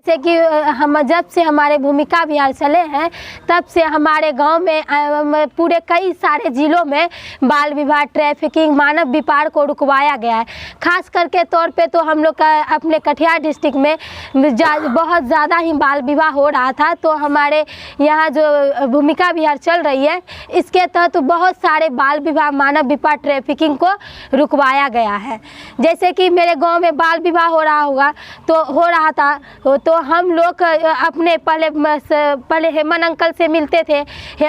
जैसे कि हम जब से हमारे भूमिका अभियान चले हैं तब से हमारे गांव में पूरे कई सारे जिलों में बाल विवाह, ट्रैफिकिंग, मानव व्यापार को रुकवाया गया है। खास करके तौर पे तो हम लोग का अपने कटिहार डिस्ट्रिक्ट में बहुत ज़्यादा ही बाल विवाह हो रहा था। तो हमारे यहाँ जो भूमिका अभियान चल रही है इसके तहत तो बहुत सारे बाल विवाह, मानव व्यापार, ट्रैफिकिंग को रुकवाया गया है। जैसे कि मेरे गांव में बाल विवाह हो रहा था तो हम लोग अपने पहले हेमंत अंकल से मिलते थे।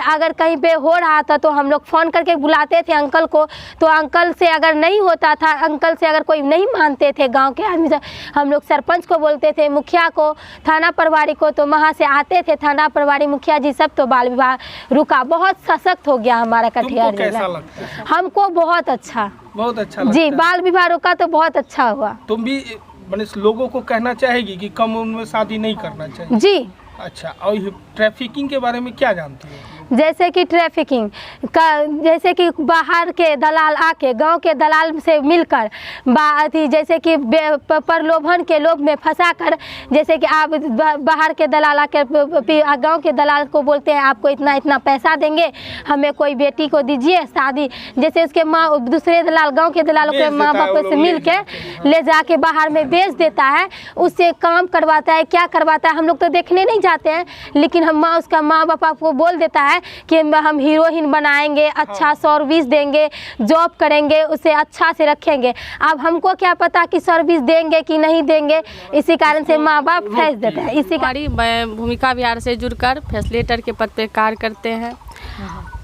अगर कहीं पे हो रहा था तो हम लोग फ़ोन करके बुलाते थे अंकल को। तो अंकल से अगर नहीं होता था, अंकल से अगर कोई नहीं मानते थे गांव के आदमी, हम लोग सरपंच को बोलते थे, मुखिया को, थाना प्रभारी को, तो वहाँ से आते थे थाना प्रभारी, मुखिया जी सब, तो बाल विवाह रुका। बहुत सशक्त हो गया हमारा कटिहार जिला। हमको बहुत अच्छा लगता जी, बाल विवाह रुका तो बहुत अच्छा हुआ। तुम भी लोगों को कहना चाहेगी कि कम उम्र में शादी नहीं करना चाहिए? जी। अच्छा, और ट्रैफिकिंग के बारे में क्या जानती हो? जैसे कि ट्रैफिकिंग का, जैसे कि बाहर के दलाल आके गांव के दलाल से मिलकर जैसे कि प्रलोभन के लोभ में फंसाकर, जैसे कि आप बाहर के दलाल आके गांव के दलाल को बोलते हैं आपको इतना इतना पैसा देंगे, हमें कोई बेटी को दीजिए शादी। जैसे उसके माँ दूसरे दलाल, गांव के दलालों के माँ बाप से मिल के ले जाके बाहर में बेच देता है, उससे काम करवाता है। क्या करवाता है हम लोग तो देखने नहीं जाते हैं, लेकिन हम उसका माँ बाप को बोल देता है कि हम हीरोइन बनाएंगे, अच्छा सर्विस देंगे, जॉब करेंगे, उसे अच्छा से रखेंगे। अब हमको क्या पता कि सर्विस देंगे कि नहीं देंगे, इसी कारण से माँ बाप फंस देते हैं। इसी कारण मैं भूमिका अभियान से जुड़कर फैसिलिटेटर के पद पे कार्य करते हैं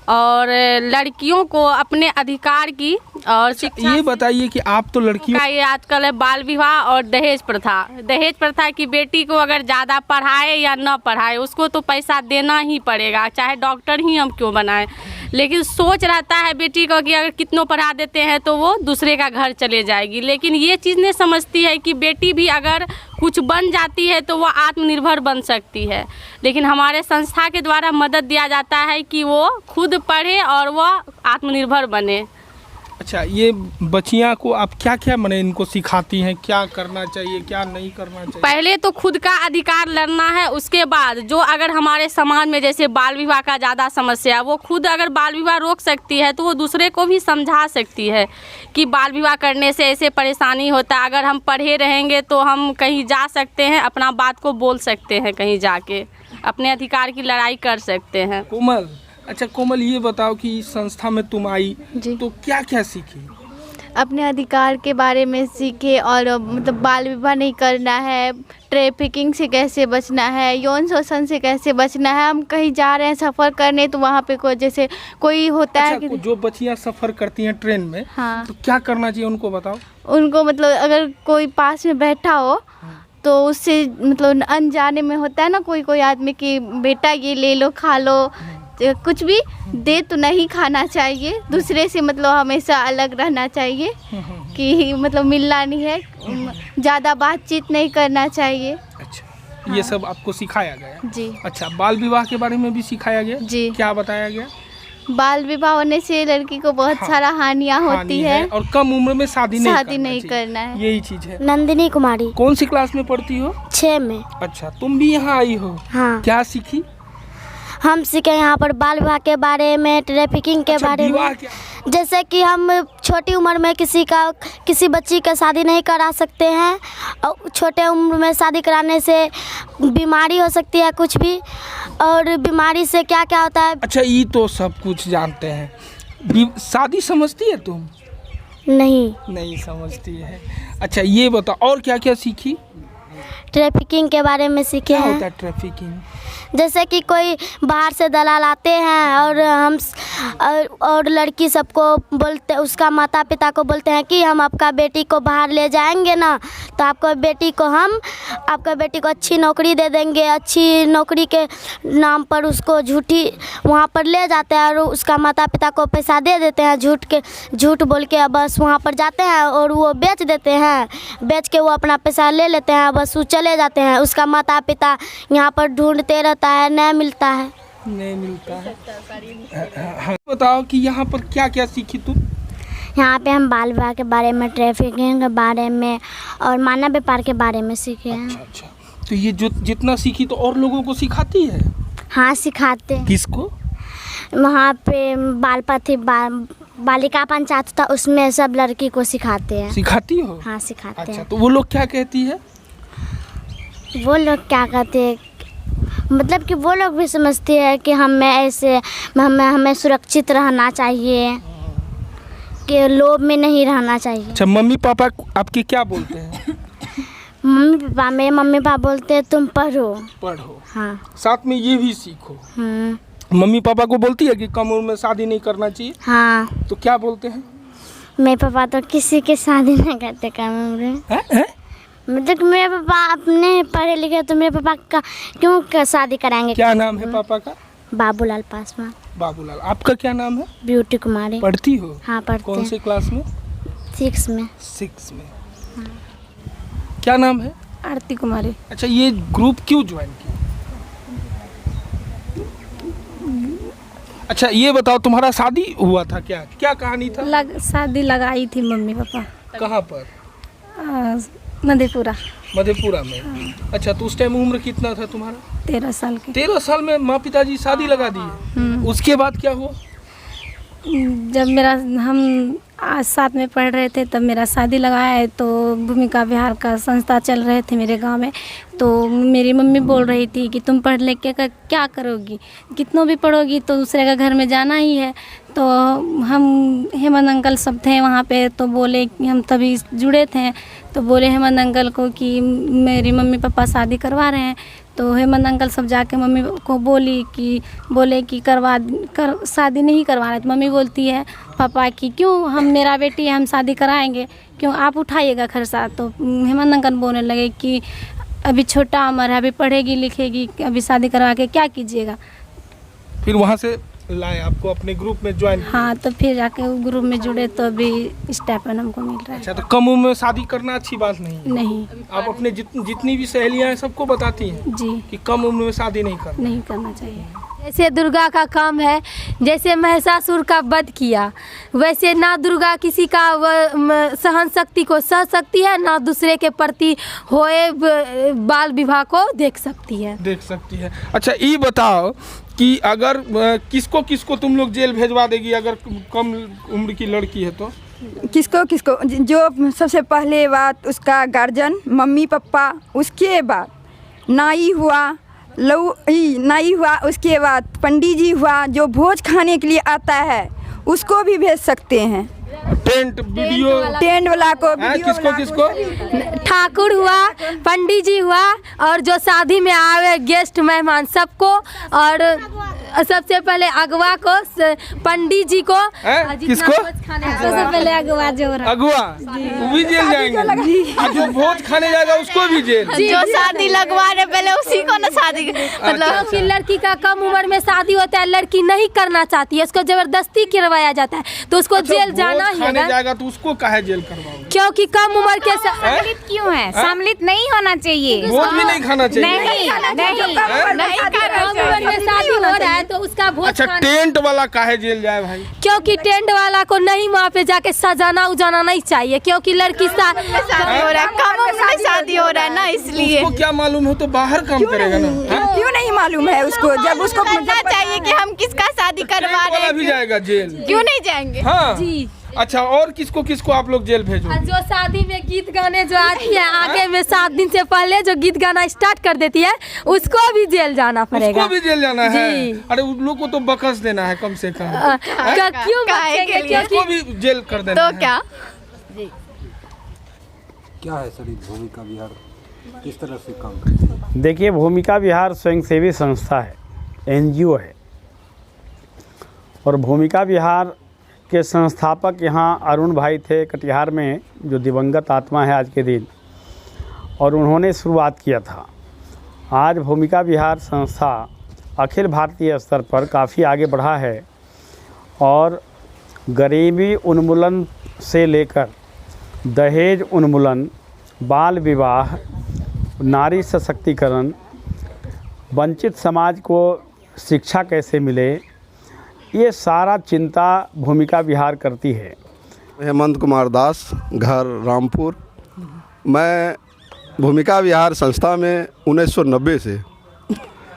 और लड़कियों को अपने अधिकार की और शिक्षा। ये बताइए कि आप तो लड़कियों का ये आजकल है बाल विवाह और दहेज प्रथा की बेटी को अगर ज़्यादा पढ़ाए या न पढ़ाए उसको तो पैसा देना ही पड़ेगा, चाहे डॉक्टर ही हम क्यों बनाए। लेकिन सोच रहता है बेटी को कि अगर कितनों पढ़ा देते हैं तो वो दूसरे का घर चले जाएगी, लेकिन ये चीज़ नहीं समझती है कि बेटी भी अगर कुछ बन जाती है तो वो आत्मनिर्भर बन सकती है। लेकिन हमारे संस्था के द्वारा मदद दिया जाता है कि वो खुद पढ़े और वो आत्मनिर्भर बने। अच्छा, ये बच्चियां को आप क्या क्या इनको सिखाती हैं, क्या करना चाहिए, क्या नहीं करना चाहिए? पहले तो खुद का अधिकार लड़ना है, उसके बाद जो अगर हमारे समाज में जैसे बाल विवाह का ज़्यादा समस्या, वो खुद अगर बाल विवाह रोक सकती है तो वो दूसरे को भी समझा सकती है कि बाल विवाह करने से ऐसे परेशानी होता है। अगर हम पढ़े रहेंगे तो हम कहीं जा सकते हैं, अपना बात को बोल सकते हैं, कहीं जाके अपने अधिकार की लड़ाई कर सकते हैं। कोमल, अच्छा कोमल, ये बताओ कि इस संस्था में तुम आई तो क्या क्या सीखी? अपने अधिकार के बारे में सीखे और मतलब बाल विवाह नहीं करना है, ट्रैफिकिंग से कैसे बचना है, यौन शोषण से कैसे बचना है। हम कहीं जा रहे हैं सफ़र करने तो वहाँ पे जैसे कोई होता है कि जो बच्चियाँ सफ़र करती हैं ट्रेन में, हाँ, तो क्या करना चाहिए उनको बताओ। उनको मतलब अगर कोई पास में बैठा हो तो उससे मतलब अनजाने में होता है ना कोई आदमी कि बेटा ये ले लो, खा लो, कुछ भी दे तो नहीं खाना चाहिए। दूसरे से मतलब हमेशा अलग रहना चाहिए कि मतलब मिलना नहीं है, ज़्यादा बातचीत नहीं करना चाहिए। अच्छा, ये सब आपको सिखाया गया? जी। अच्छा, बाल विवाह के बारे में भी सिखाया गया? जी। क्या बताया गया? बाल विवाह होने से लड़की को बहुत सारा हानियाँ होती है और कम उम्र में शादी नहीं करना है, यही चीज है। नंदिनी कुमारी। कौन सी क्लास में पढ़ती हो? 6 में। अच्छा, तुम भी यहाँ आई हो? हाँ। क्या सीखी? हम सीखे यहाँ पर बाल विवाह के बारे में, ट्रैफिकिंग के बारे में। जैसे कि हम छोटी उम्र में किसी बच्ची का शादी नहीं करा सकते हैं और छोटे उम्र में शादी कराने से बीमारी हो सकती है कुछ भी, और बीमारी से क्या क्या होता है। अच्छा, ये तो सब कुछ जानते हैं, शादी समझती है तुम? नहीं समझती है। अच्छा, ये बताओ और क्या क्या सीखी? ट्रैफिकिंग के बारे में सीखे हैं। क्या होता है ट्रैफिकिंग? जैसे कि कोई बाहर से दलाल आते हैं और लड़की सबको बोलते, उसका माता पिता को बोलते हैं कि हम आपका बेटी को बाहर ले जाएंगे ना, तो आपका बेटी को अच्छी नौकरी दे देंगे। अच्छी नौकरी के नाम पर उसको झूठी वहाँ पर ले जाते हैं और उसका माता पिता को पैसा दे देते हैं, झूठ बोल के बस वहाँ पर जाते हैं और वो बेच देते हैं। बेच के वो अपना पैसा ले लेते हैं, बस वो चले जाते हैं। उसका माता पिता यहाँ पर ढूंढते रहता है, नहीं मिलता है। बताओ कि यहाँ पर क्या क्या सीखी तुम? यहाँ पे हम बाल विवाह के बारे में, ट्रैफिकिंग के बारे में और मानव व्यापार के बारे में सीखे हैं। अच्छा, तो ये जो जितना सीखी तो और लोगों को सिखाती है? हाँ सिखाते हैं। किसको? वहाँ पे बालपथी बालिका पंचायत था, उसमें सब लड़की को सिखाते हैं। सिखाती हो? हाँ सिखाते अच्छा, हैं। तो वो लोग क्या कहती है? वो लोग क्या कहते हैं, मतलब कि वो लोग भी समझते हैं कि हमें सुरक्षित रहना चाहिए, कि लोभ में नहीं रहना चाहिए। अच्छा, मम्मी पापा आपके क्या बोलते हैं? मेरे मम्मी पापा बोलते हैं तुम पढ़ो। पढ़ो, हाँ। साथ में ये भी सीखो। मम्मी पापा को बोलती है कि कम उम्र में शादी नहीं करना चाहिए? हाँ। तो क्या बोलते हैं? मेरे पापा तो किसी की शादी नहीं करते कम उम्र में। मतलब मेरे पापा अपने पढ़े लिखे, तो मेरे पापा का क्यों शादी कराएंगे? क्या नाम है पापा का? बाबूलाल पासवान। बाबूलाल। आपका क्या नाम है? ब्यूटी कुमारी। पढ़ती हो? हाँ पढ़ते कौन हैं। से क्लास में? 6 में। 6 में। क्या नाम है? आरती कुमारी। अच्छा, ये ग्रुप क्यों ज्वाइन किया? अच्छा, ये बताओ, तुम्हारा शादी हुआ था क्या? क्या कहानी था? शादी लगाई थी मम्मी पापा। कहाँ पर? मधेपुरा। मधेपुरा में। अच्छा, तो उस टाइम उम्र कितना था तुम्हारा? 13 साल के। 13 साल में माँ पिताजी शादी लगा दिए। उसके बाद क्या हुआ? जब हम आज साथ में पढ़ रहे थे तब मेरा शादी लगाया है, तो भूमिका विहार का संस्था चल रहे थे मेरे गांव में। तो मेरी मम्मी बोल रही थी कि तुम पढ़ लिख के क्या करोगी, कितनों भी पढ़ोगी तो दूसरे का घर में जाना ही है। तो हम हेमंत अंकल सब थे वहाँ पे, तो बोले कि हम तभी जुड़े थे, तो बोले हेमंत अंकल को कि मेरी मम्मी पापा शादी करवा रहे हैं। तो हेमंत अंकल सब जाके मम्मी को बोले कि शादी नहीं करवा रहे। तो मम्मी बोलती है पापा कि क्यों, हम मेरा बेटी है, हम शादी कराएंगे, क्यों आप उठाइएगा खर्चा। तो हेमंत अंकल बोलने लगे कि अभी छोटा उम्र है, अभी पढ़ेगी लिखेगी, अभी शादी करवा के क्या कीजिएगा। फिर वहाँ से लाए आपको अपने ग्रुप में ज्वाइन? हाँ, तो फिर जाके वो ग्रुप में जुड़े तो अभी स्टाइपेंड हमको मिल रहा है। अच्छा, तो कम उम्र में शादी करना अच्छी बात नहीं है? नहीं। आप अपने जितनी भी सहेलियां हैं सबको बताती हैं जी कि कम उम्र में शादी नहीं करना चाहिए। जैसे दुर्गा का काम है, जैसे महिषासुर का वध किया, वैसे ना दुर्गा किसी का सहन शक्ति को सह सकती है, ना दूसरे के प्रति होए बाल विवाह को देख सकती है। अच्छा, ये बताओ कि अगर किसको तुम लोग जेल भेजवा देगी अगर कम उम्र की लड़की है तो? किसको जो सबसे पहले बात उसका गार्जियन, मम्मी पापा, उसके बाद नाई हुआ, नाई हुआ, उसके बाद पंडित जी हुआ, जो भोज खाने के लिए आता है उसको भी भेज सकते हैं। टेंट वाला को, किसको? ठाकुर हुआ, पंडित जी हुआ, और जो शादी में आवे गेस्ट मेहमान सबको, और सबसे पहले अगवा को, पंडित जी को, किसको? सबसे पहले अगवा वो भी जेल जाएंगे, और जो भोज खाने जाएगा उसको भी जेल। जो शादी लगवा रहे पहले उसी को ना शादी, मतलब क्योंकि लड़की का कम उम्र में शादी होता है, लड़की नहीं करना चाहती है, उसको जबरदस्ती करवाया जाता है, तो उसको जेल जाना ही है। जाएगा तो उसको काहे जेल करवाओगे? क्योंकि कम उम्र के सम्मिलित क्यों है? सम्मिलित नहीं होना चाहिए, भोज भी नहीं खाना चाहिए। नहीं कम उम्र में शादी हो रहा है तो उसका भोज। अच्छा, टेंट वाला काहे जेल जाए भाई? क्योंकि टेंट वाला को नहीं वहाँ पे जाके सजाना उजाना नहीं चाहिए, क्योंकि लड़की शादी हो रहा है, कम उम्र में शादी हो रहा है ना, इसलिए उसको क्या मालूम है, तो बाहर काम करेगा ना। क्यों नहीं मालूम है उसको? जब उसको पता चाहिए कि हम किसका शादी करवा रहे भी जाएगा जेल, क्यों नहीं जाएंगे? हाँ जी। अच्छा, और किसको आप लोग जेल भेजो? जो शादी में गीत गाने जो आती है आगे में 7 दिन से पहले जो गीत गाना स्टार्ट कर देती है उसको भी जेल जाना पड़ेगा। उसको भी जेल जाना है? जी। अरे उन लोग को तो बकस देना है कम से कम। क्यों बचेंगे? उसको भी जेल कर देना तो क्या है सर भूमिका विहार किस तरह से काम करती है? देखिए, भूमिका विहार स्वयंसेवी संस्था है, NGO है, और भूमिका विहार के संस्थापक यहाँ अरुण भाई थे कटिहार में, जो दिवंगत आत्मा है आज के दिन, और उन्होंने शुरुआत किया था। आज भूमिका विहार संस्था अखिल भारतीय स्तर पर काफ़ी आगे बढ़ा है, और गरीबी उन्मूलन से लेकर दहेज उन्मूलन, बाल विवाह, नारी सशक्तिकरण, वंचित समाज को शिक्षा कैसे मिले, ये सारा चिंता भूमिका विहार करती है। हेमंत कुमार दास, घर रामपुर। मैं भूमिका विहार संस्था में 1990 से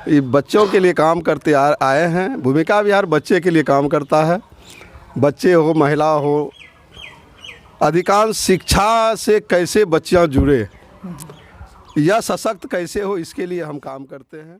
ये बच्चों के लिए काम करते आए हैं। भूमिका विहार बच्चे के लिए काम करता है। बच्चे हो, महिला हो, अधिकांश शिक्षा से कैसे बच्चियां जुड़े या सशक्त कैसे हो, इसके लिए हम काम करते हैं।